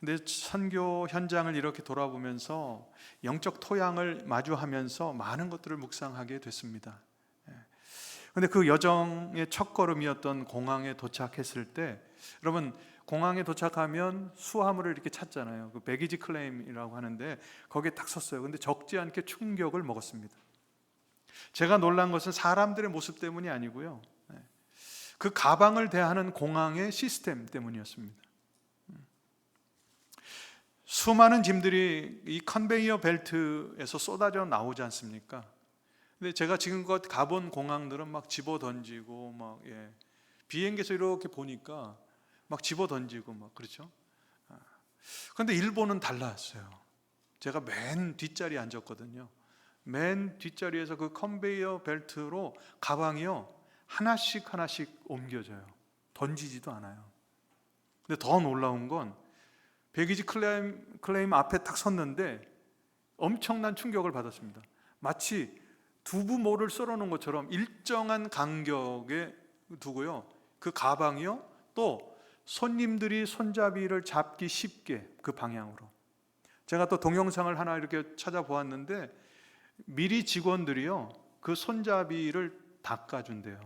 근데 선교 현장을 이렇게 돌아보면서 영적 토양을 마주하면서 많은 것들을 묵상하게 됐습니다. 근데 그 여정의 첫걸음이었던 공항에 도착했을 때, 여러분 공항에 도착하면 수화물을 이렇게 찾잖아요. 그 배기지 클레임이라고 하는데 거기에 딱 섰어요. 근데 적지 않게 충격을 먹었습니다. 제가 놀란 것은 사람들의 모습 때문이 아니고요, 그 가방을 대하는 공항의 시스템 때문이었습니다. 수많은 짐들이 이 컨베이어 벨트에서 쏟아져 나오지 않습니까? 근데 제가 지금껏 가본 공항들은 막 집어 던지고 비행기에서 이렇게 보니까 막 집어 던지고 막 그렇죠. 그런데 일본은 달랐어요. 제가 맨 뒷자리에 앉았거든요. 맨 뒷자리에서 그 컨베이어 벨트로 가방이요 하나씩 옮겨져요. 던지지도 않아요. 근데 더 놀라운 건 배기지 클레임 앞에 딱 섰는데 엄청난 충격을 받았습니다. 마치 두부모를 썰어놓은 것처럼 일정한 간격에 두고요, 그 가방이요 또 손님들이 손잡이를 잡기 쉽게 그 방향으로. 제가 또 동영상을 하나 이렇게 찾아보았는데 미리 직원들이요 그 손잡이를 닦아준대요.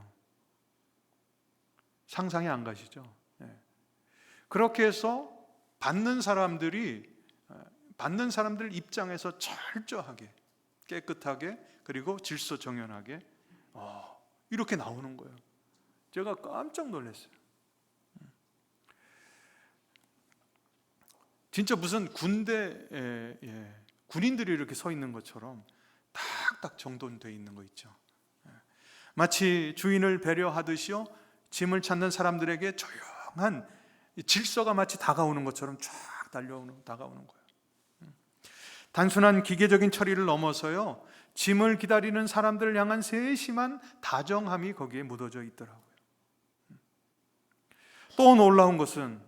상상이 안 가시죠? 그렇게 해서 받는 사람들 입장에서 철저하게 깨끗하게 그리고 질서 정연하게 이렇게 나오는 거예요. 제가 깜짝 놀랐어요. 진짜 무슨 군대에 군인들이 이렇게 서 있는 것처럼 딱딱 정돈되어 있는 거 있죠. 마치 주인을 배려하듯이요 짐을 찾는 사람들에게 조용한 질서가 마치 다가오는 것처럼 쫙 다가오는 거예요. 단순한 기계적인 처리를 넘어서요 짐을 기다리는 사람들을 향한 세심한 다정함이 거기에 묻어져 있더라고요. 또 놀라운 것은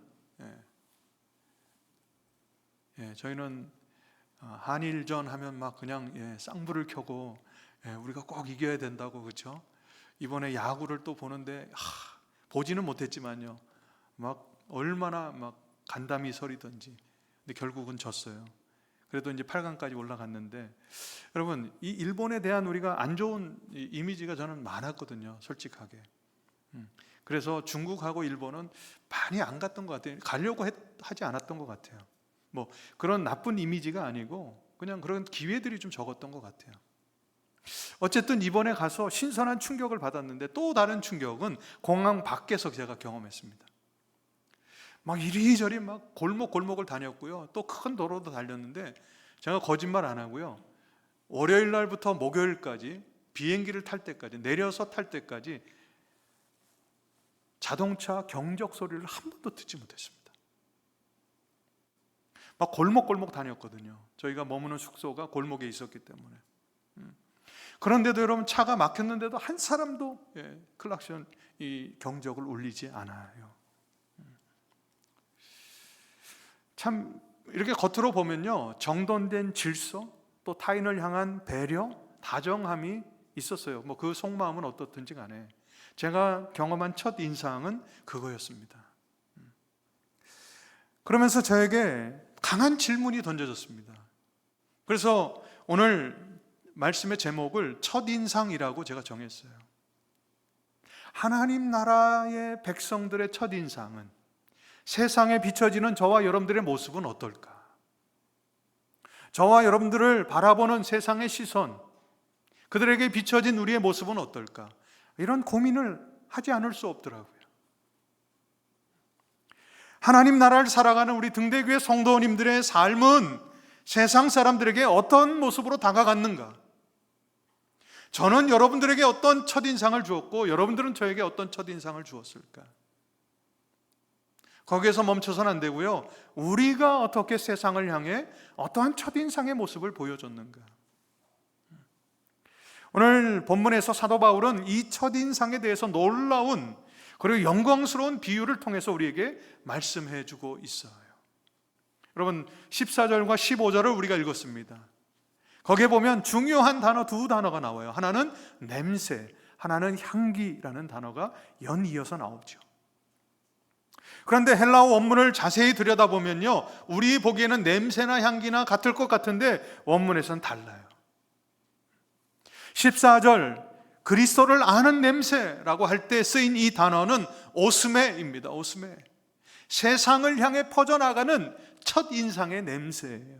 저희는 한일전 하면 막 그냥 쌍불을 켜고 우리가 꼭 이겨야 된다고, 그렇죠? 이번에 야구를 또 보는데 보지는 못했지만요 막 얼마나 막 간담이 서리던지. 근데 결국은 졌어요. 그래도 이제 8강까지 올라갔는데, 여러분 이 일본에 대한 우리가 안 좋은 이미지가 저는 많았거든요, 솔직하게. 그래서 중국하고 일본은 많이 안 갔던 것 같아요. 가려고 하지 않았던 것 같아요. 뭐 그런 나쁜 이미지가 아니고 그냥 그런 기회들이 좀 적었던 것 같아요. 어쨌든 이번에 가서 신선한 충격을 받았는데, 또 다른 충격은 공항 밖에서 제가 경험했습니다. 막 이리저리 막 골목을 다녔고요, 또 큰 도로도 달렸는데 제가 거짓말 안 하고요, 월요일 날부터 목요일까지 비행기를 탈 때까지, 내려서 탈 때까지 자동차 경적 소리를 한 번도 듣지 못했습니다. 막 골목 다녔거든요. 저희가 머무는 숙소가 골목에 있었기 때문에. 그런데도 여러분 차가 막혔는데도 한 사람도 클락션 이 경적을 울리지 않아요. 참 이렇게 겉으로 보면요 정돈된 질서, 또 타인을 향한 배려, 다정함이 있었어요. 뭐 그 속마음은 어떻든지 간에 제가 경험한 첫 인상은 그거였습니다. 그러면서 저에게 강한 질문이 던져졌습니다. 그래서 오늘 말씀의 제목을 첫인상이라고 제가 정했어요. 하나님 나라의 백성들의 첫인상은, 세상에 비춰지는 저와 여러분들의 모습은 어떨까? 저와 여러분들을 바라보는 세상의 시선, 그들에게 비춰진 우리의 모습은 어떨까? 이런 고민을 하지 않을 수 없더라고요. 하나님 나라를 살아가는 우리 등대교회 성도님들의 삶은 세상 사람들에게 어떤 모습으로 다가갔는가? 저는 여러분들에게 어떤 첫인상을 주었고 여러분들은 저에게 어떤 첫인상을 주었을까? 거기에서 멈춰서는 안 되고요, 우리가 어떻게 세상을 향해 어떠한 첫인상의 모습을 보여줬는가? 오늘 본문에서 사도 바울은 이 첫인상에 대해서 놀라운 그리고 영광스러운 비유를 통해서 우리에게 말씀해 주고 있어요. 여러분 14절과 15절을 우리가 읽었습니다. 거기에 보면 중요한 단어 두 단어가 나와요. 하나는 냄새, 하나는 향기라는 단어가 연이어서 나오죠. 그런데 헬라어 원문을 자세히 들여다보면요, 우리 보기에는 냄새나 향기나 같을 것 같은데 원문에서는 달라요. 14절 그리스도를 아는 냄새라고 할 때 쓰인 이 단어는 오스메입니다. 오스메. 세상을 향해 퍼져나가는 첫인상의 냄새예요.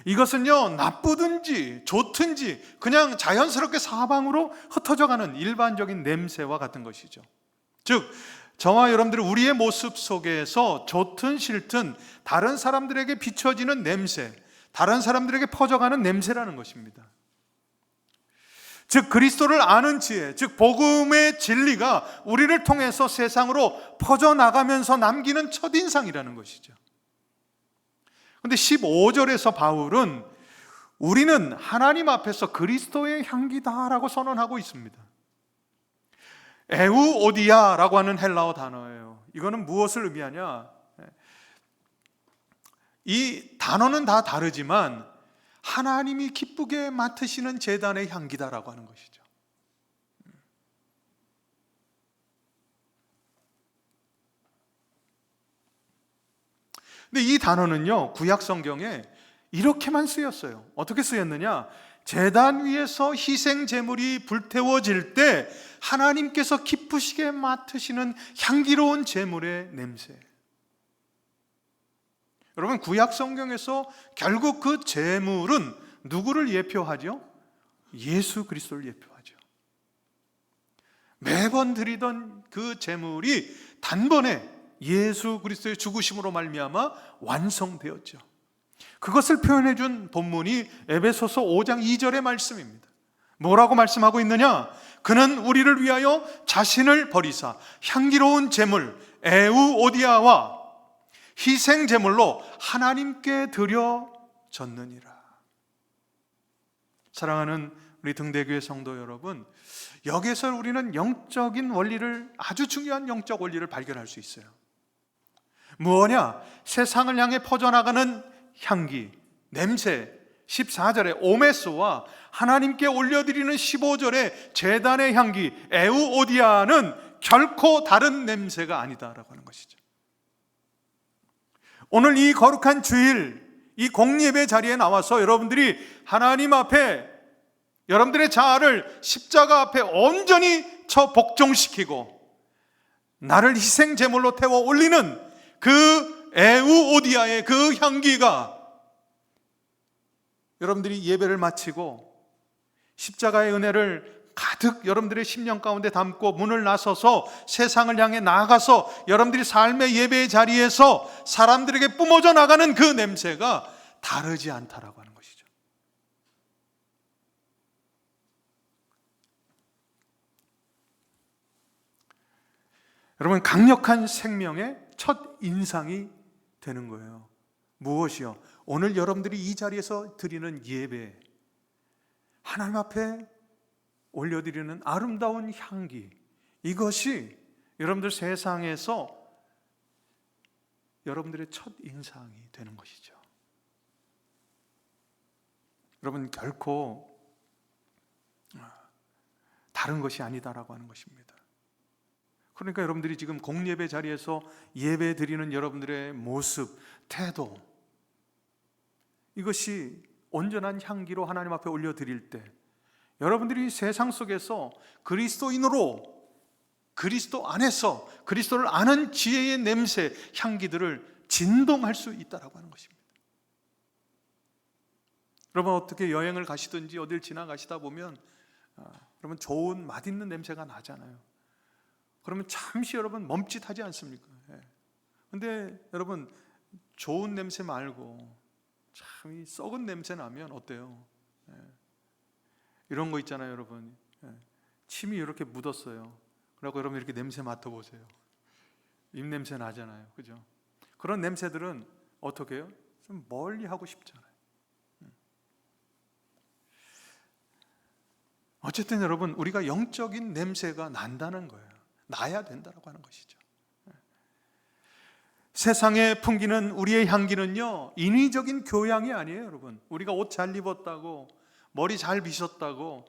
이것은요, 나쁘든지 좋든지 그냥 자연스럽게 사방으로 흩어져가는 일반적인 냄새와 같은 것이죠. 즉 저와 여러분들이 우리의 모습 속에서 좋든 싫든 다른 사람들에게 비춰지는 냄새, 다른 사람들에게 퍼져가는 냄새라는 것입니다. 즉 그리스도를 아는 지혜, 즉 복음의 진리가 우리를 통해서 세상으로 퍼져나가면서 남기는 첫인상이라는 것이죠. 그런데 15절에서 바울은 우리는 하나님 앞에서 그리스도의 향기다라고 선언하고 있습니다. 에우오디아라고 하는 헬라어 단어예요. 이거는 무엇을 의미하냐? 이 단어는 다 다르지만 하나님이 기쁘게 맡으시는 제단의 향기다라고 하는 것이죠. 근데 이 단어는요, 구약 성경에 이렇게만 쓰였어요. 어떻게 쓰였느냐? 제단 위에서 희생 제물이 불태워질 때 하나님께서 기쁘시게 맡으시는 향기로운 제물의 냄새. 여러분, 구약 성경에서 결국 그 제물은 누구를 예표하죠? 예수 그리스도를 예표하죠. 매번 드리던 그 제물이 단번에 예수 그리스도의 죽으심으로 말미암아 완성되었죠. 그것을 표현해 준 본문이 에베소서 5장 2절의 말씀입니다. 뭐라고 말씀하고 있느냐? 그는 우리를 위하여 자신을 버리사 향기로운 제물 에우오디아와 희생 제물로 하나님께 드려졌느니라. 사랑하는 우리 등대교회 성도 여러분, 여기에서 우리는 영적인 원리를, 아주 중요한 영적 원리를 발견할 수 있어요. 무엇냐? 세상을 향해 퍼져나가는 향기, 냄새, 14절의 오메스와 하나님께 올려드리는 15절의 제단의 향기 에우오디아는 결코 다른 냄새가 아니다라고 하는 것이죠. 오늘 이 거룩한 주일, 이 공예배 자리에 나와서 여러분들이 하나님 앞에 여러분들의 자아를 십자가 앞에 온전히 복종시키고 나를 희생 제물로 태워 올리는 그 에우오디아의 그 향기가 여러분들이 예배를 마치고 십자가의 은혜를 가득 여러분들의 심령 가운데 담고 문을 나서서 세상을 향해 나아가서 여러분들이 삶의 예배의 자리에서 사람들에게 뿜어져 나가는 그 냄새가 다르지 않다라고 하는 것이죠. 여러분, 강력한 생명의 첫 인상이 되는 거예요. 무엇이요? 오늘 여러분들이 이 자리에서 드리는 예배, 하나님 앞에 올려드리는 아름다운 향기, 이것이 여러분들 세상에서 여러분들의 첫 인상이 되는 것이죠. 여러분, 결코 다른 것이 아니다라고 하는 것입니다. 그러니까 여러분들이 지금 공예배 자리에서 예배 드리는 여러분들의 모습, 태도, 이것이 온전한 향기로 하나님 앞에 올려드릴 때 여러분들이 세상 속에서 그리스도인으로, 그리스도 안에서 그리스도를 아는 지혜의 냄새, 향기들을 진동할 수 있다라고 하는 것입니다. 여러분, 어떻게 여행을 가시든지 어딜 지나가시다 보면 여러분 좋은 맛있는 냄새가 나잖아요. 그러면 잠시 여러분 멈칫하지 않습니까? 근데 여러분, 좋은 냄새 말고 참 이 썩은 냄새 나면 어때요? 이런 거 있잖아요, 여러분. 침이 이렇게 묻었어요. 그리고 여러분 이렇게 냄새 맡아보세요. 입냄새 나잖아요, 그죠? 그런 냄새들은 어떻게 해요? 좀 멀리 하고 싶잖아요. 어쨌든 여러분, 우리가 영적인 냄새가 난다는 거예요. 나야 된다라고 하는 것이죠. 세상에 풍기는 우리의 향기는요, 인위적인 교양이 아니에요, 여러분. 우리가 옷 잘 입었다고, 머리 잘 빗었다고,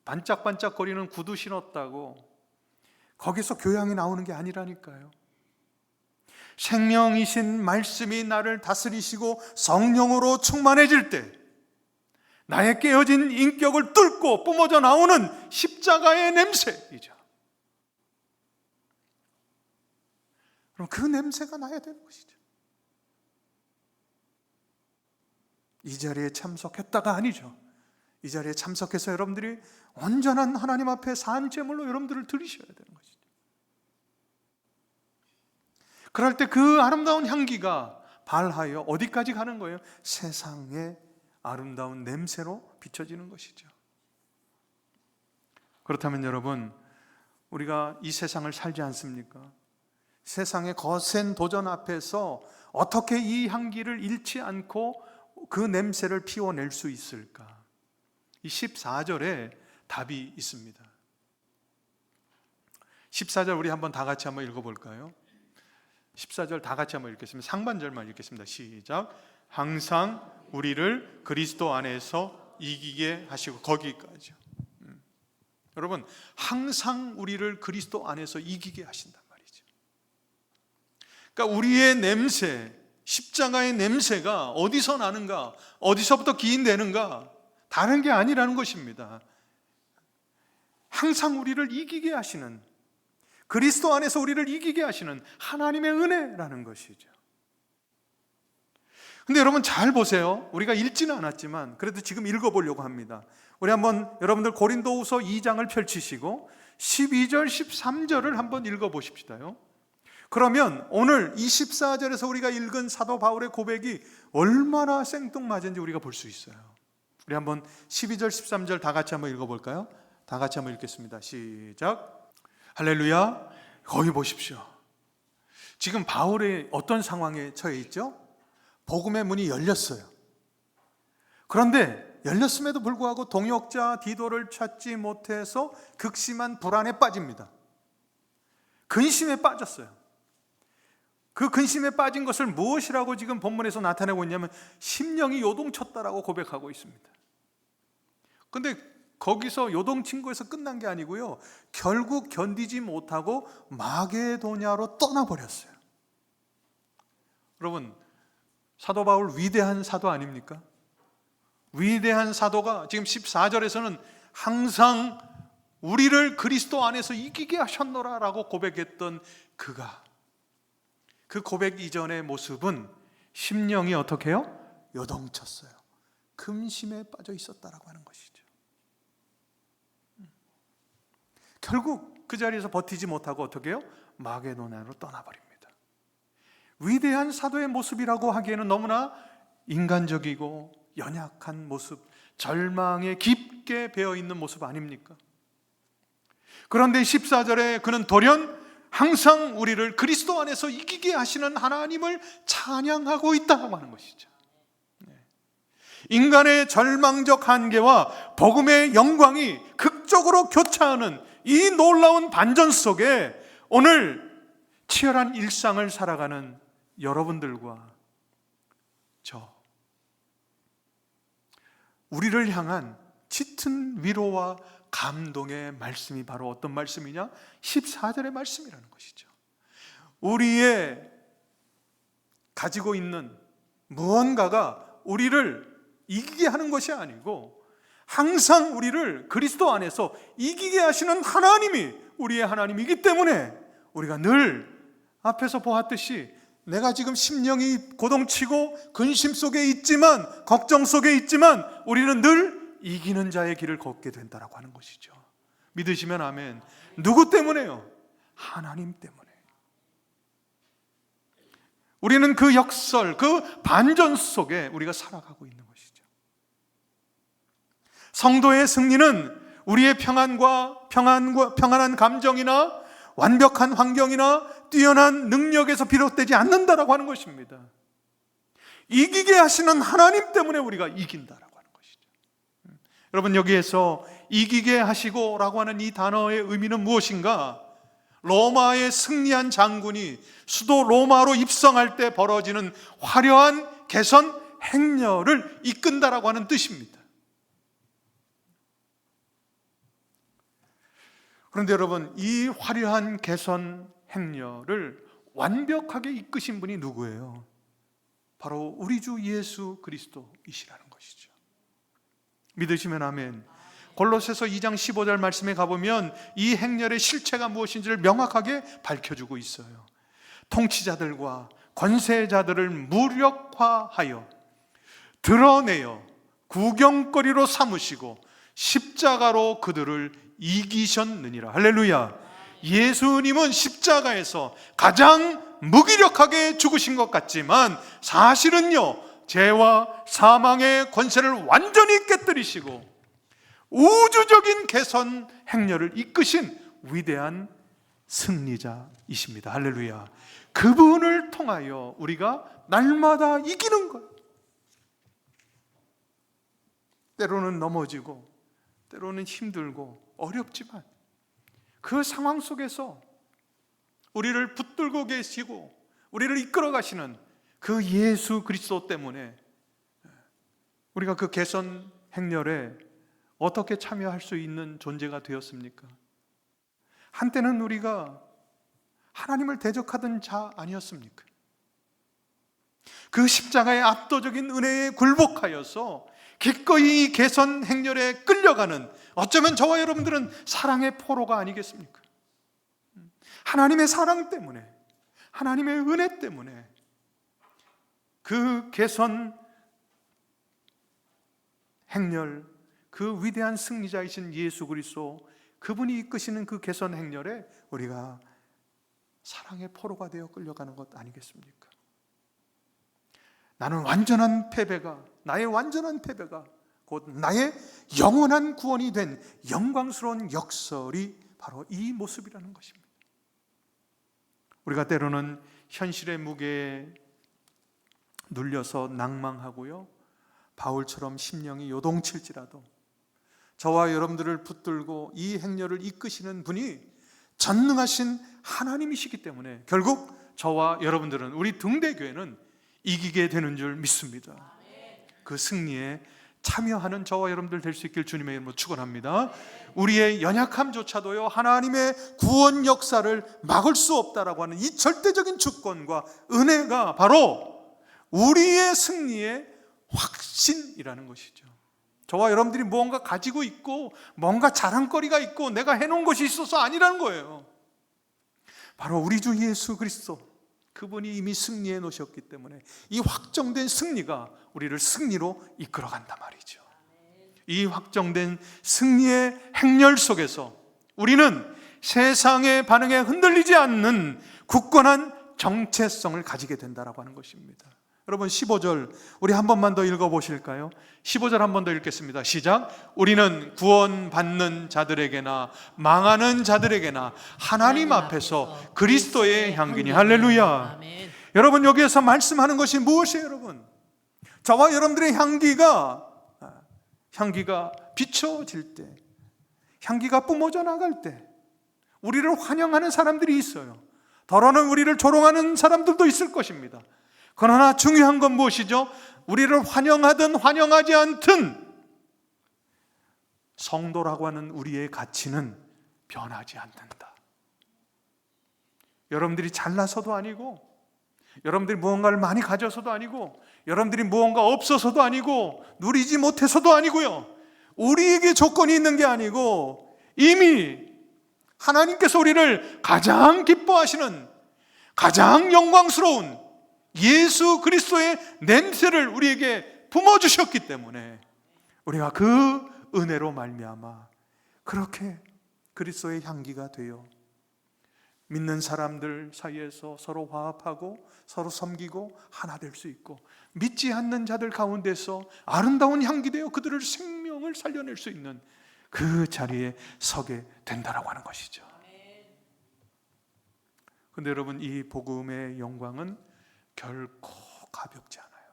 반짝반짝거리는 구두 신었다고, 거기서 교양이 나오는 게 아니라니까요. 생명이신 말씀이 나를 다스리시고 성령으로 충만해질 때 나의 깨어진 인격을 뚫고 뿜어져 나오는 십자가의 냄새이죠. 그럼 그 냄새가 나야 되는 것이죠. 이 자리에 참석했다가 아니죠. 이 자리에 참석해서 여러분들이 온전한 하나님 앞에 산 제물로 여러분들을 드리셔야 되는 것이죠. 그럴 때 그 아름다운 향기가 발하여 어디까지 가는 거예요? 세상의 아름다운 냄새로 비춰지는 것이죠. 그렇다면 여러분, 우리가 이 세상을 살지 않습니까? 세상의 거센 도전 앞에서 어떻게 이 향기를 잃지 않고 그 냄새를 피워낼 수 있을까? 이 14절에 답이 있습니다. 14절 우리 한번 다 같이 한번 읽어볼까요? 14절 다 같이 한번 읽겠습니다. 상반절만 읽겠습니다. 시작. 항상 우리를 그리스도 안에서 이기게 하시고, 거기까지요. 여러분, 항상 우리를 그리스도 안에서 이기게 하신단 말이죠. 그러니까 우리의 냄새, 십자가의 냄새가 어디서 나는가, 어디서부터 기인되는가, 다른 게 아니라는 것입니다. 항상 우리를 이기게 하시는, 그리스도 안에서 우리를 이기게 하시는 하나님의 은혜라는 것이죠. 근데 여러분 잘 보세요. 우리가 읽지는 않았지만 그래도 지금 읽어보려고 합니다. 우리 한번 여러분들 고린도후서 2장을 펼치시고 12절, 13절을 한번 읽어보십시다요. 그러면 오늘 이 14절에서 우리가 읽은 사도 바울의 고백이 얼마나 생뚱맞은지 우리가 볼 수 있어요. 우리 한번 12절, 13절 다 같이 한번 읽어볼까요? 다 같이 한번 읽겠습니다. 시작. 할렐루야. 거기 보십시오. 지금 바울이 어떤 상황에 처해 있죠? 복음의 문이 열렸어요. 그런데 열렸음에도 불구하고 동역자 디도를 찾지 못해서 극심한 불안에 빠집니다. 근심에 빠졌어요. 그 근심에 빠진 것을 무엇이라고 지금 본문에서 나타내고 있냐면 심령이 요동쳤다라고 고백하고 있습니다. 그런데 거기서 요동친 거에서 끝난 게 아니고요, 결국 견디지 못하고 마게도냐로 떠나버렸어요. 여러분, 사도 바울 위대한 사도 아닙니까? 위대한 사도가 지금 14절에서는 항상 우리를 그리스도 안에서 이기게 하셨노라 라고 고백했던 그가, 그 고백 이전의 모습은 심령이 어떻게 해요? 요동쳤어요. 근심에 빠져 있었다라고 하는 것이죠. 결국 그 자리에서 버티지 못하고 어떻게 해요? 마게도냐로 떠나버립니다. 위대한 사도의 모습이라고 하기에는 너무나 인간적이고 연약한 모습, 절망에 깊게 배어있는 모습 아닙니까? 그런데 14절에 그는 돌연 항상 우리를 그리스도 안에서 이기게 하시는 하나님을 찬양하고 있다고 하는 것이죠. 인간의 절망적 한계와 복음의 영광이 극적으로 교차하는 이 놀라운 반전 속에 오늘 치열한 일상을 살아가는 여러분들과 저, 우리를 향한 짙은 위로와 감동의 말씀이 바로 어떤 말씀이냐? 14절의 말씀이라는 것이죠. 우리의 가지고 있는 무언가가 우리를 이기게 하는 것이 아니고 항상 우리를 그리스도 안에서 이기게 하시는 하나님이 우리의 하나님이기 때문에 우리가 늘 앞에서 보았듯이 내가 지금 심령이 고동치고 근심 속에 있지만, 걱정 속에 있지만 우리는 늘 이기는 자의 길을 걷게 된다라고 하는 것이죠. 믿으시면 아멘. 누구 때문에요? 하나님 때문에. 우리는 그 역설, 그 반전 속에 우리가 살아가고 있는 것이죠. 성도의 승리는 우리의 평안한 감정이나 완벽한 환경이나 뛰어난 능력에서 비롯되지 않는다라고 하는 것입니다. 이기게 하시는 하나님 때문에 우리가 이긴다라고 하는 것이죠. 여러분, 여기에서 이기게 하시고라고 하는 이 단어의 의미는 무엇인가? 로마의 승리한 장군이 수도 로마로 입성할 때 벌어지는 화려한 개선 행렬을 이끈다라고 하는 뜻입니다. 그런데 여러분, 이 화려한 개선 행렬을 완벽하게 이끄신 분이 누구예요? 바로 우리 주 예수 그리스도이시라는 것이죠. 믿으시면 아멘. 골로새서 2장 15절 말씀에 가보면 이 행렬의 실체가 무엇인지를 명확하게 밝혀주고 있어요. 통치자들과 권세자들을 무력화하여 드러내어 구경거리로 삼으시고 십자가로 그들을 이기셨느니라. 할렐루야. 예수님은 십자가에서 가장 무기력하게 죽으신 것 같지만 사실은요, 죄와 사망의 권세를 완전히 깨뜨리시고 우주적인 개선 행렬을 이끄신 위대한 승리자이십니다. 할렐루야. 그분을 통하여 우리가 날마다 이기는 거예요. 때로는 넘어지고 때로는 힘들고 어렵지만 그 상황 속에서 우리를 붙들고 계시고 우리를 이끌어 가시는 그 예수 그리스도 때문에 우리가 그 개선 행렬에 어떻게 참여할 수 있는 존재가 되었습니까? 한때는 우리가 하나님을 대적하던 자 아니었습니까? 그 십자가의 압도적인 은혜에 굴복하여서 기꺼이 이 개선 행렬에 끌려가는, 어쩌면 저와 여러분들은 사랑의 포로가 아니겠습니까? 하나님의 사랑 때문에, 하나님의 은혜 때문에 그 개선 행렬, 그 위대한 승리자이신 예수 그리스도, 그분이 이끄시는 그 개선 행렬에 우리가 사랑의 포로가 되어 끌려가는 것 아니겠습니까? 나는 완전한 패배가, 나의 완전한 패배가 곧 나의 영원한 구원이 된 영광스러운 역설이 바로 이 모습이라는 것입니다. 우리가 때로는 현실의 무게에 눌려서 낭망하고요, 바울처럼 심령이 요동칠지라도 저와 여러분들을 붙들고 이 행렬을 이끄시는 분이 전능하신 하나님이시기 때문에 결국 저와 여러분들은, 우리 등대교회는 이기게 되는 줄 믿습니다. 그 승리에 참여하는 저와 여러분들 될 수 있길 주님의 이름으로 축원합니다. 우리의 연약함조차도요, 하나님의 구원 역사를 막을 수 없다라고 하는 이 절대적인 주권과 은혜가 바로 우리의 승리의 확신이라는 것이죠. 저와 여러분들이 무언가 가지고 있고 뭔가 자랑거리가 있고 내가 해놓은 것이 있어서 아니라는 거예요. 바로 우리 주 예수 그리스도, 그분이 이미 승리해 놓으셨기 때문에 이 확정된 승리가 우리를 승리로 이끌어간단 말이죠. 이 확정된 승리의 행렬 속에서 우리는 세상의 반응에 흔들리지 않는 굳건한 정체성을 가지게 된다라고 하는 것입니다. 여러분, 15절 우리 한 번만 더 읽어보실까요? 15절 한 번 더 읽겠습니다. 시작. 우리는 구원받는 자들에게나 망하는 자들에게나 하나님 앞에서 그리스도의 향기니. 할렐루야. 아멘. 여러분, 여기에서 말씀하는 것이 무엇이에요? 여러분, 저와 여러분들의 향기가 비춰질 때, 향기가 뿜어져 나갈 때 우리를 환영하는 사람들이 있어요. 더러는 우리를 조롱하는 사람들도 있을 것입니다. 그러나 중요한 건 무엇이죠? 우리를 환영하든 환영하지 않든 성도라고 하는 우리의 가치는 변하지 않는다. 여러분들이 잘나서도 아니고, 여러분들이 무언가를 많이 가져서도 아니고, 여러분들이 무언가 없어서도 아니고, 누리지 못해서도 아니고요, 우리에게 조건이 있는 게 아니고 이미 하나님께서 우리를 가장 기뻐하시는, 가장 영광스러운 예수 그리스도의 냄새를 우리에게 품어주셨기 때문에 우리가 그 은혜로 말미암아 그렇게 그리스도의 향기가 되어 믿는 사람들 사이에서 서로 화합하고 서로 섬기고 하나 될 수 있고, 믿지 않는 자들 가운데서 아름다운 향기 되어 그들을 생명을 살려낼 수 있는 그 자리에 서게 된다라고 하는 것이죠. 그런데 여러분, 이 복음의 영광은 결코 가볍지 않아요.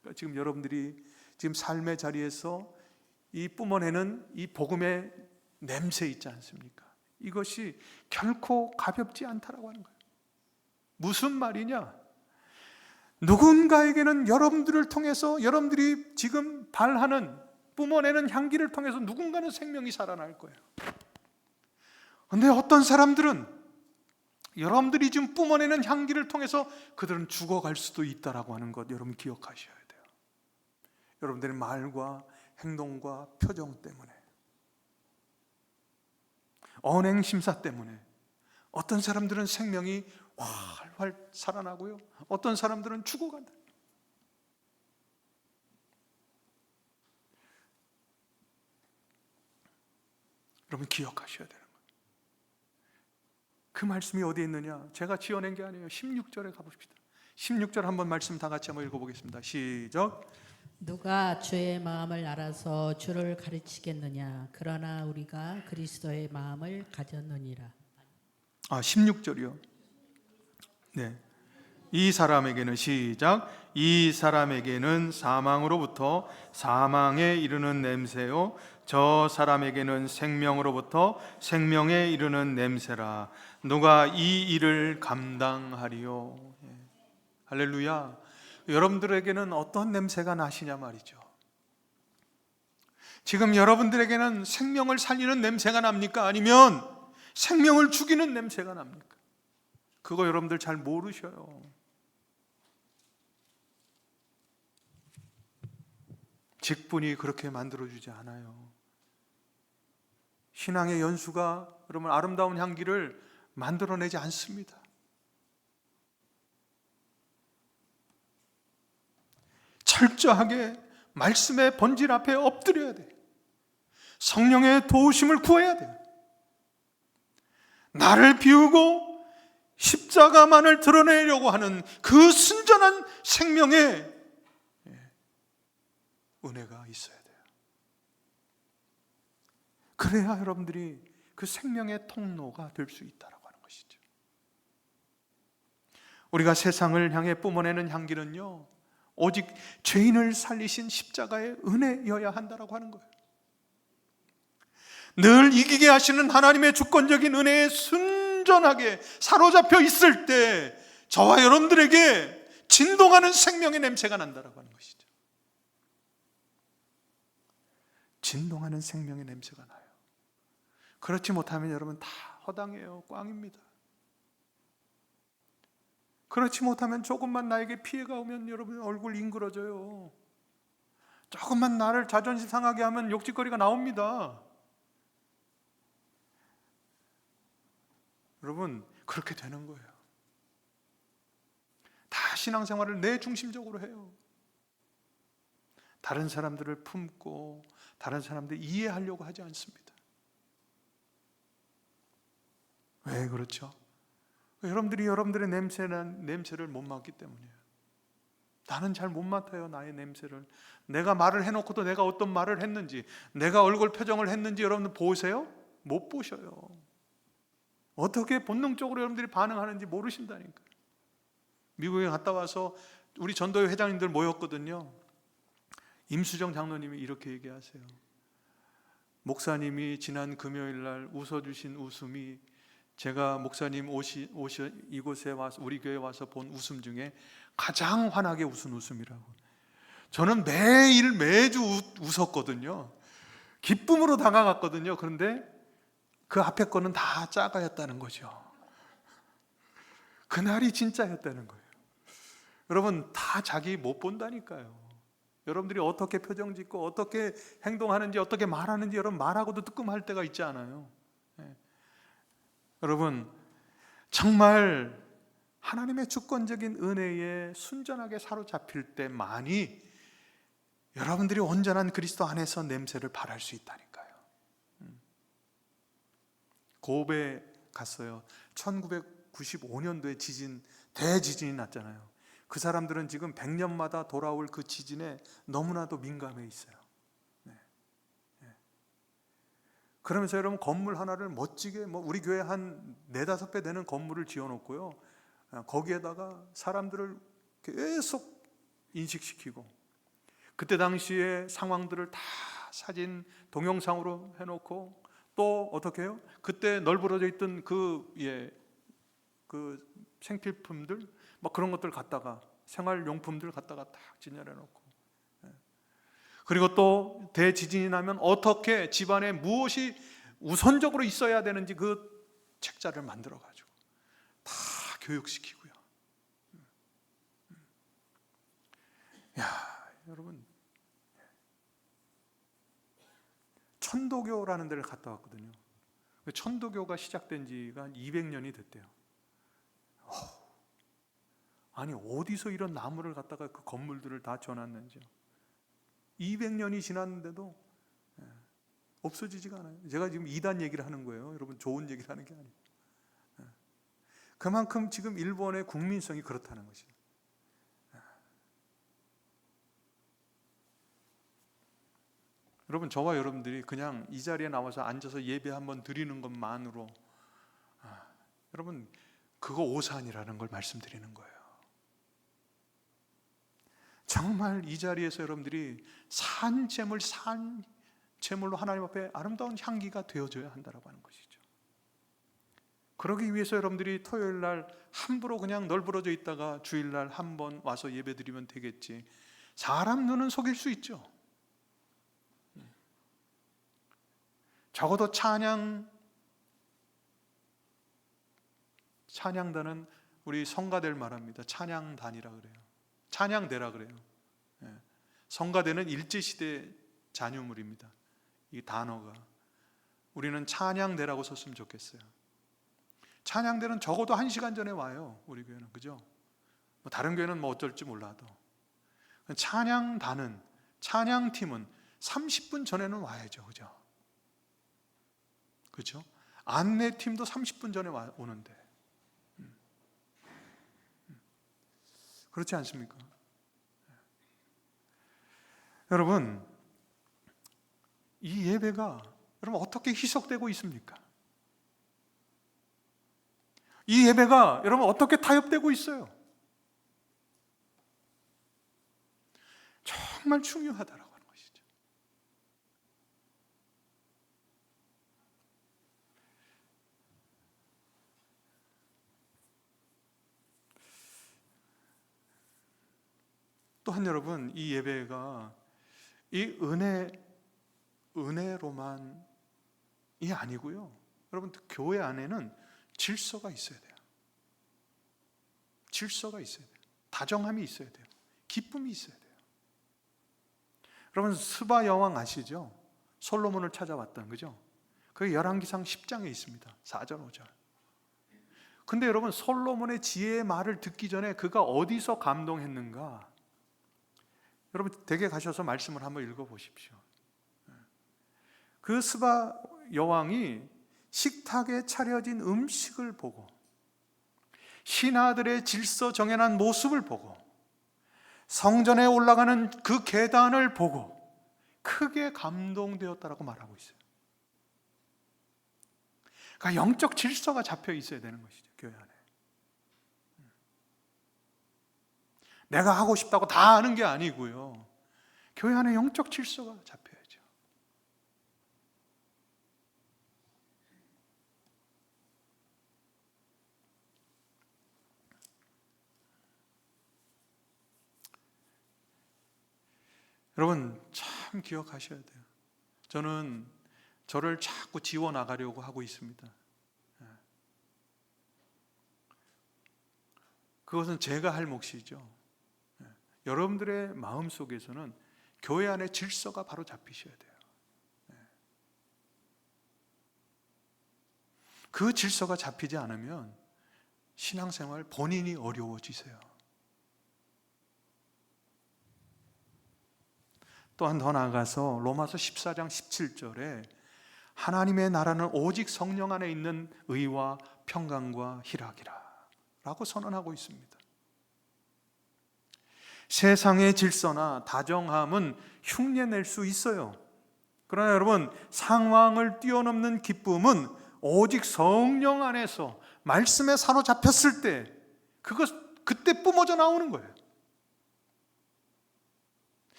그러니까 지금 여러분들이 지금 삶의 자리에서 이 뿜어내는 이 복음의 냄새 있지 않습니까? 이것이 결코 가볍지 않다라고 하는 거예요. 무슨 말이냐? 누군가에게는 여러분들을 통해서, 여러분들이 지금 발하는, 뿜어내는 향기를 통해서 누군가는 생명이 살아날 거예요. 근데 어떤 사람들은 여러분들이 지금 뿜어내는 향기를 통해서 그들은 죽어갈 수도 있다라고 하는 것 여러분 기억하셔야 돼요. 여러분들의 말과 행동과 표정 때문에, 언행 심사 때문에 어떤 사람들은 생명이 활활 살아나고요, 어떤 사람들은 죽어간다. 여러분 기억하셔야 되는 거예요. 그 말씀이 어디에 있느냐? 제가 지어낸 게 아니에요. 16절에 가봅시다. 16절 한번 말씀 다 같이 한번 읽어보겠습니다. 시작. 누가 주의 마음을 알아서 주를 가르치겠느냐? 그러나 우리가 그리스도의 마음을 가졌느니라. 16절이요. 네. 이 사람에게는 시작. 이 사람에게는 사망으로부터 사망에 이르는 냄새요, 저 사람에게는 생명으로부터 생명에 이르는 냄새라. 누가 이 일을 감당하리요? 예. 할렐루야. 여러분들에게는 어떤 냄새가 나시냐 말이죠. 지금 여러분들에게는 생명을 살리는 냄새가 납니까? 아니면 생명을 죽이는 냄새가 납니까? 그거 여러분들 잘 모르셔요. 직분이 그렇게 만들어주지 않아요. 신앙의 연수가 여러분 아름다운 향기를 만들어내지 않습니다. 철저하게 말씀의 본질 앞에 엎드려야 돼요. 성령의 도우심을 구해야 돼요. 나를 비우고 십자가만을 드러내려고 하는 그 순전한 생명의 은혜가 있어야 돼요. 그래야 여러분들이 그 생명의 통로가 될 수 있다라고 하는 것이죠. 우리가 세상을 향해 뿜어내는 향기는요, 오직 죄인을 살리신 십자가의 은혜여야 한다라고 하는 거예요. 늘 이기게 하시는 하나님의 주권적인 은혜에 순전하게 사로잡혀 있을 때 저와 여러분들에게 진동하는 생명의 냄새가 난다라고 하는 것이죠. 진동하는 생명의 냄새가 나요. 그렇지 못하면 여러분 다 허당해요. 꽝입니다. 그렇지 못하면 조금만 나에게 피해가 오면 여러분 얼굴 잉그러져요. 조금만 나를 자존심 상하게 하면 욕짓거리가 나옵니다. 여러분 그렇게 되는 거예요. 다 신앙생활을 내 중심적으로 해요. 다른 사람들을 품고 다른 사람들 이해하려고 하지 않습니다. 왜 그렇죠? 여러분들이 여러분들의 냄새를 못 맡기 때문이에요. 나는 잘 못 맡아요. 나의 냄새를. 내가 말을 해놓고도 내가 어떤 말을 했는지, 내가 얼굴 표정을 했는지 여러분들 보세요? 못 보셔요. 어떻게 본능적으로 여러분들이 반응하는지 모르신다니까. 미국에 갔다 와서 우리 전도회 회장님들 모였거든요. 임수정 장로님이 이렇게 얘기하세요. 목사님이 지난 금요일 날 웃어주신 웃음이 제가 목사님 이곳에 와서 우리 교회에 와서 본 웃음 중에 가장 환하게 웃은 웃음이라고. 저는 매주 웃었거든요. 기쁨으로 다가갔거든요. 그런데 그 앞에 거는 다 짜가였다는 거죠. 그날이 진짜였다는 거예요. 여러분 다 자기 못 본다니까요. 여러분들이 어떻게 표정 짓고 어떻게 행동하는지 어떻게 말하는지 여러분 말하고도 뜨끔할 때가 있지 않아요? 네. 여러분 정말 하나님의 주권적인 은혜에 순전하게 사로잡힐 때만이 여러분들이 온전한 그리스도 안에서 냄새를 발할 수 있다니까요. 고베 갔어요. 1995년도에 대지진이 났잖아요. 그 사람들은 지금 100년마다 돌아올 그 지진에 너무나도 민감해 있어요. 네. 네. 그러면서 여러분 건물 하나를 멋지게 우리 교회 한 4-5배 되는 건물을 지어놓고요, 거기에다가 사람들을 계속 인식시키고 그때 당시의 상황들을 다 사진 동영상으로 해놓고 또 어떻게 해요? 그때 널브러져 있던 그 생필품들 그런 것들 갖다가 생활용품들 갖다가 딱 진열해놓고, 그리고 또 대지진이 나면 어떻게 집안에 무엇이 우선적으로 있어야 되는지 그 책자를 만들어 가지고 다 교육시키고요. 야, 여러분, 천도교라는 데를 갔다 왔거든요. 천도교가 시작된 지가 200년이 됐대요. 아니, 어디서 이런 나무를 갖다가 그 건물들을 다 지어놨는지요. 200년이 지났는데도 없어지지가 않아요. 제가 지금 이단 얘기를 하는 거예요. 여러분, 좋은 얘기를 하는 게 아니에요. 그만큼 지금 일본의 국민성이 그렇다는 것이죠. 여러분, 저와 여러분들이 그냥 이 자리에 나와서 앉아서 예배 한번 드리는 것만으로 여러분, 그거 오산이라는 걸 말씀드리는 거예요. 정말 이 자리에서 여러분들이 산 제물로 하나님 앞에 아름다운 향기가 되어져야 한다라고 하는 것이죠. 그러기 위해서 여러분들이 토요일 날 함부로 그냥 널브러져 있다가 주일 날 한번 와서 예배 드리면 되겠지. 사람 눈은 속일 수 있죠. 적어도 찬양단은 우리 성가대를 말합니다. 찬양단이라 그래요. 찬양대라 그래요. 성가대는 일제시대 잔유물입니다. 이 단어가. 우리는 찬양대라고 썼으면 좋겠어요. 찬양대는 적어도 1시간 전에 와요. 우리 교회는. 그죠? 다른 교회는 뭐 어쩔지 몰라도. 찬양단은, 찬양팀은 30분 전에는 와야죠. 그죠? 그렇죠? 안내팀도 30분 전에 오는데 그렇지 않습니까? 여러분, 이 예배가 여러분 어떻게 희석되고 있습니까? 이 예배가 여러분 어떻게 타협되고 있어요? 정말 중요하다라고 하는 것이죠. 또한 여러분, 이 예배가 이 은혜로만이 아니고요. 여러분, 교회 안에는 질서가 있어야 돼요. 질서가 있어야 돼요. 다정함이 있어야 돼요. 기쁨이 있어야 돼요. 여러분, 스바 여왕 아시죠? 솔로몬을 찾아왔던, 그죠? 그게 열왕기상 10장에 있습니다. 4절 5절. 근데 여러분, 솔로몬의 지혜의 말을 듣기 전에 그가 어디서 감동했는가? 여러분, 댁에 가셔서 말씀을 한번 읽어보십시오. 그 스바 여왕이 식탁에 차려진 음식을 보고 신하들의 질서 정연한 모습을 보고 성전에 올라가는 그 계단을 보고 크게 감동되었다라고 말하고 있어요. 그러니까 영적 질서가 잡혀 있어야 되는 것이죠, 교회 안에. 내가 하고 싶다고 다 하는 게 아니고요. 교회 안에 영적 질서가 잡혀야죠. 여러분, 참 기억하셔야 돼요. 저는 저를 자꾸 지워나가려고 하고 있습니다. 그것은 제가 할 몫이죠. 여러분들의 마음속에서는 교회 안에 질서가 바로 잡히셔야 돼요. 그 질서가 잡히지 않으면 신앙생활 본인이 어려워지세요. 또한 더 나아가서 로마서 14장 17절에 하나님의 나라는 오직 성령 안에 있는 의와 평강과 희락이라 라고 선언하고 있습니다. 세상의 질서나 다정함은 흉내낼 수 있어요. 그러나 여러분, 상황을 뛰어넘는 기쁨은 오직 성령 안에서 말씀에 사로잡혔을 때 그때 뿜어져 나오는 거예요.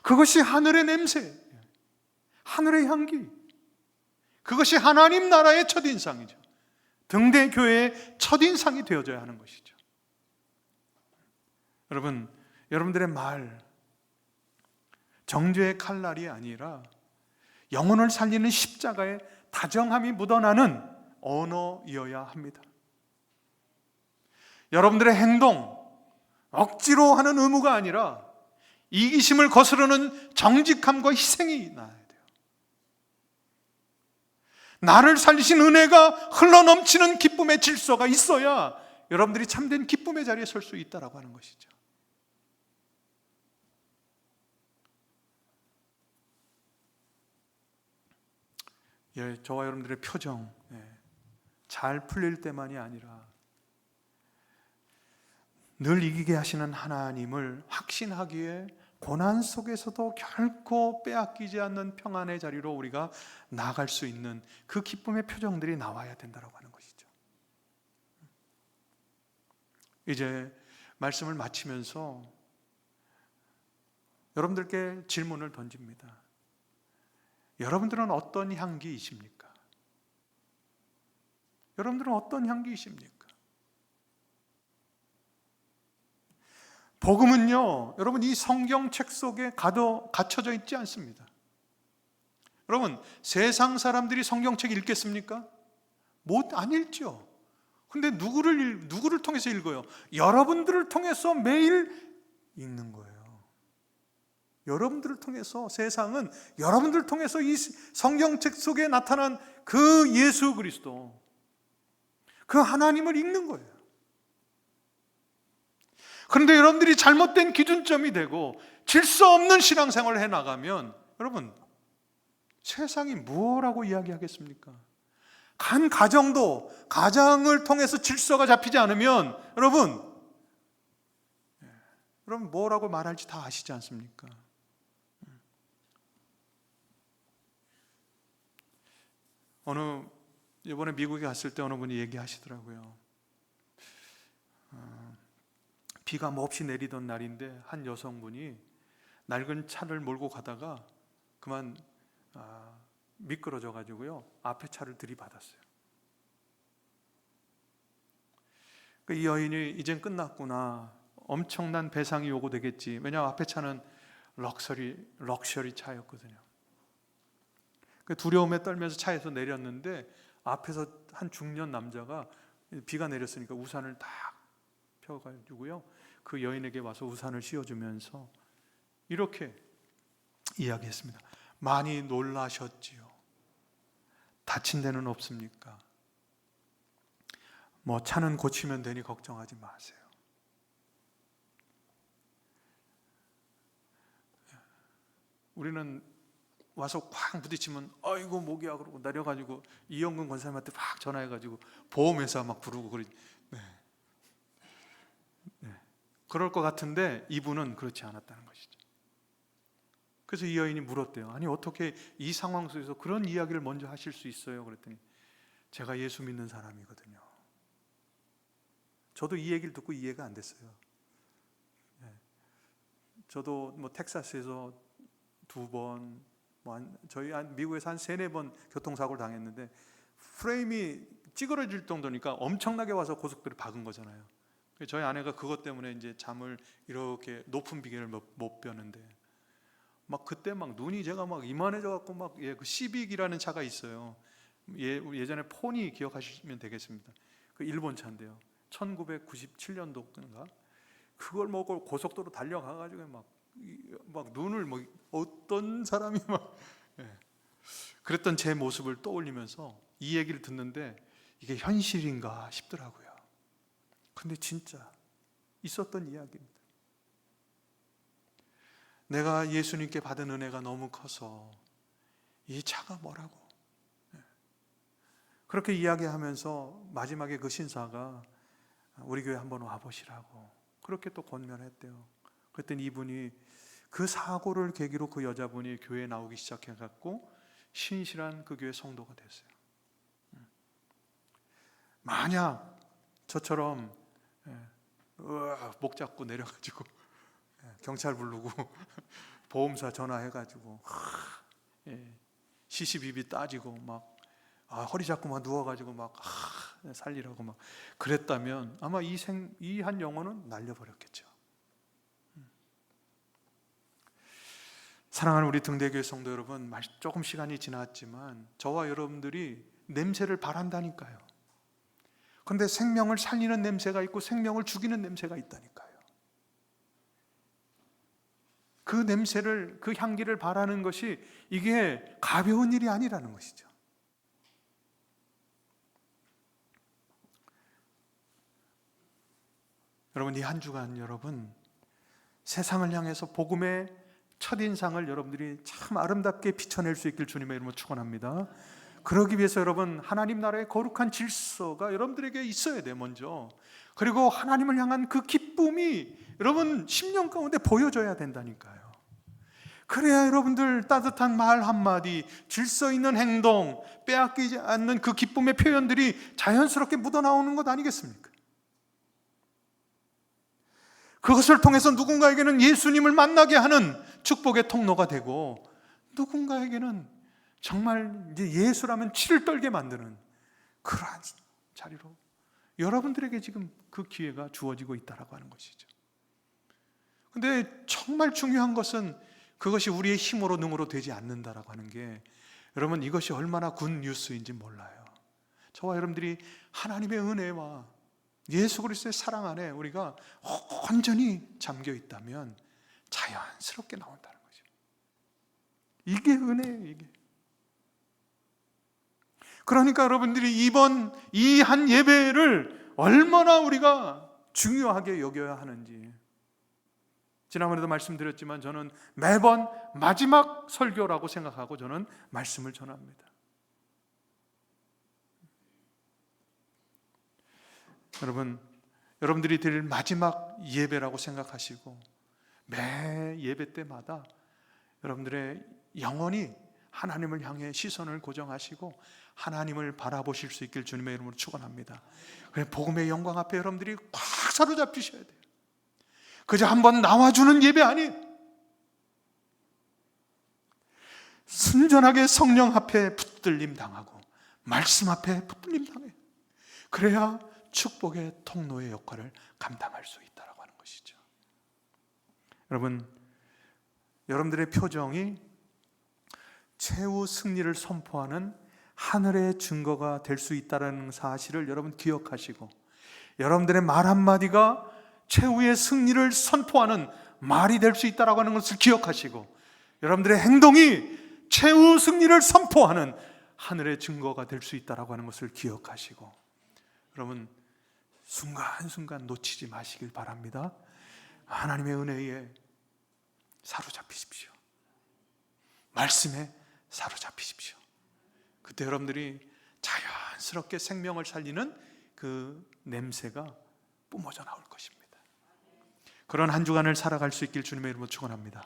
그것이 하늘의 냄새, 하늘의 향기, 그것이 하나님 나라의 첫인상이죠. 등대 교회의 첫인상이 되어져야 하는 것이죠. 여러분들의 말, 정죄의 칼날이 아니라 영혼을 살리는 십자가의 다정함이 묻어나는 언어이어야 합니다. 여러분들의 행동, 억지로 하는 의무가 아니라 이기심을 거스르는 정직함과 희생이 나야 돼요. 나를 살리신 은혜가 흘러넘치는 기쁨의 질서가 있어야 여러분들이 참된 기쁨의 자리에 설 수 있다라고 하는 것이죠. 예, 저와 여러분들의 표정, 잘 풀릴 때만이 아니라 늘 이기게 하시는 하나님을 확신하기에 고난 속에서도 결코 빼앗기지 않는 평안의 자리로 우리가 나아갈 수 있는 그 기쁨의 표정들이 나와야 된다고 하는 것이죠. 이제 말씀을 마치면서 여러분들께 질문을 던집니다. 여러분들은 어떤 향기이십니까? 여러분들은 어떤 향기이십니까? 복음은요, 여러분 이 성경책 속에 갇혀져 있지 않습니다. 여러분, 세상 사람들이 성경책 읽겠습니까? 안 읽죠. 근데 누구를 통해서 읽어요? 여러분들을 통해서 매일 읽는 거예요. 여러분들을 통해서, 세상은 여러분들을 통해서 이 성경책 속에 나타난 그 예수 그리스도, 그 하나님을 읽는 거예요. 그런데 여러분들이 잘못된 기준점이 되고 질서 없는 신앙생활을 해나가면 여러분, 세상이 무엇라고 이야기하겠습니까? 한 가정을 통해서 질서가 잡히지 않으면 여러분 뭐라고 말할지 다 아시지 않습니까? 이번에 미국에 갔을 때 어느 분이 얘기하시더라고요. 비가 몹시 내리던 날인데 한 여성분이 낡은 차를 몰고 가다가 그만 미끄러져 가지고요, 앞에 차를 들이받았어요. 이 여인이 이젠 끝났구나, 엄청난 배상이 요구되겠지. 왜냐하면 앞에 차는 럭셔리 차였거든요. 두려움에 떨면서 차에서 내렸는데 앞에서 한 중년 남자가 비가 내렸으니까 우산을 딱 펴가지고요, 그 여인에게 와서 우산을 씌워주면서 이렇게 이야기했습니다. 많이 놀라셨지요. 다친 데는 없습니까? 차는 고치면 되니 걱정하지 마세요. 우리는 와서 쾅 부딪히면 아이고 목이야 그러고 내려가지고 이영근 권사님한테 막 전화해가지고 보험회사 막 부르고 그러지. 그럴 것 같은데 이분은 그렇지 않았다는 것이죠. 그래서 이 여인이 물었대요. 아니 어떻게 이 상황 속에서 그런 이야기를 먼저 하실 수 있어요? 그랬더니 제가 예수 믿는 사람이거든요. 저도 이 얘기를 듣고 이해가 안 됐어요. 저도 텍사스에서 2번, 저희 미국에서 한 3-4번 교통사고를 당했는데 프레임이 찌그러질 정도니까 엄청나게 와서 고속도로에 박은 거잖아요. 저희 아내가 그것 때문에 이제 잠을 이렇게 높은 비계를 못 펴는데 그때 눈이 제가 이만해져 갖고 그 시빅이라는 차가 있어요. 예전에 포니 기억하시면 되겠습니다. 그 일본 차인데요. 1997년도인가 그걸 먹고 고속도로 달려가 가지고 막 눈을 어떤 사람이 그랬던 제 모습을 떠올리면서 이 얘기를 듣는데 이게 현실인가 싶더라고요. 근데 진짜 있었던 이야기입니다. 내가 예수님께 받은 은혜가 너무 커서 이 차가 뭐라고 그렇게 이야기하면서 마지막에 그 신사가 우리 교회 한번 와보시라고 그렇게 또 권면했대요. 그랬더니 이분이 그 사고를 계기로 그 여자분이 교회에 나오기 시작해갖고 신실한 그 교회 성도가 됐어요. 만약 저처럼 목 잡고 내려가지고 경찰 부르고 보험사 전화해가지고 시시비비 따지고 허리 잡고 누워가지고 살리라고 그랬다면 아마 이 한 영혼은 날려버렸겠죠. 사랑하는 우리 등대교회 성도 여러분, 조금 시간이 지났지만 저와 여러분들이 냄새를 바란다니까요. 그런데 생명을 살리는 냄새가 있고 생명을 죽이는 냄새가 있다니까요. 그 냄새를, 그 향기를 바라는 것이 이게 가벼운 일이 아니라는 것이죠. 여러분, 이 한 주간 여러분 세상을 향해서 복음의 첫인상을 여러분들이 참 아름답게 비춰낼 수 있길 주님의 이름으로 축원합니다. 그러기 위해서 여러분 하나님 나라의 거룩한 질서가 여러분들에게 있어야 돼 먼저. 그리고 하나님을 향한 그 기쁨이 여러분 심령 가운데 보여져야 된다니까요. 그래야 여러분들 따뜻한 말 한마디, 질서 있는 행동, 빼앗기지 않는 그 기쁨의 표현들이 자연스럽게 묻어나오는 것 아니겠습니까? 그것을 통해서 누군가에게는 예수님을 만나게 하는 축복의 통로가 되고, 누군가에게는 정말 이제 예수라면 치를 떨게 만드는 그러한 자리로 여러분들에게 지금 그 기회가 주어지고 있다라고 하는 것이죠. 근데 정말 중요한 것은 그것이 우리의 힘으로 능으로 되지 않는다라고 하는 게, 여러분 이것이 얼마나 굿 뉴스인지 몰라요. 저와 여러분들이 하나님의 은혜와 예수 그리스도의 사랑 안에 우리가 온전히 잠겨 있다면 자연스럽게 나온다는 거죠. 이게 은혜예요, 이게. 그러니까 여러분들이 이번 이 한 예배를 얼마나 우리가 중요하게 여겨야 하는지, 지난번에도 말씀드렸지만 저는 매번 마지막 설교라고 생각하고 저는 말씀을 전합니다. 여러분, 여러분들이 드릴 마지막 예배라고 생각하시고 매 예배 때마다 여러분들의 영혼이 하나님을 향해 시선을 고정하시고 하나님을 바라보실 수 있길 주님의 이름으로 축원합니다. 그래, 복음의 영광 앞에 여러분들이 꽉 사로잡히셔야 돼요. 그저 한번 나와주는 예배 아니에요. 순전하게 성령 앞에 붙들림 당하고 말씀 앞에 붙들림 당해요. 그래야 축복의 통로의 역할을 감당할 수 있다라고 하는 것이죠. 여러분, 여러분들의 표정이 최후 승리를 선포하는 하늘의 증거가 될 수 있다는 사실을 여러분 기억하시고, 여러분들의 말 한마디가 최후의 승리를 선포하는 말이 될 수 있다라고 하는 것을 기억하시고, 여러분들의 행동이 최후 승리를 선포하는 하늘의 증거가 될 수 있다라고 하는 것을 기억하시고, 여러분 순간순간 놓치지 마시길 바랍니다. 하나님의 은혜에 사로잡히십시오. 말씀에 사로잡히십시오. 그때 여러분들이 자연스럽게 생명을 살리는 그 냄새가 뿜어져 나올 것입니다. 그런 한 주간을 살아갈 수 있길 주님의 이름으로 축원합니다.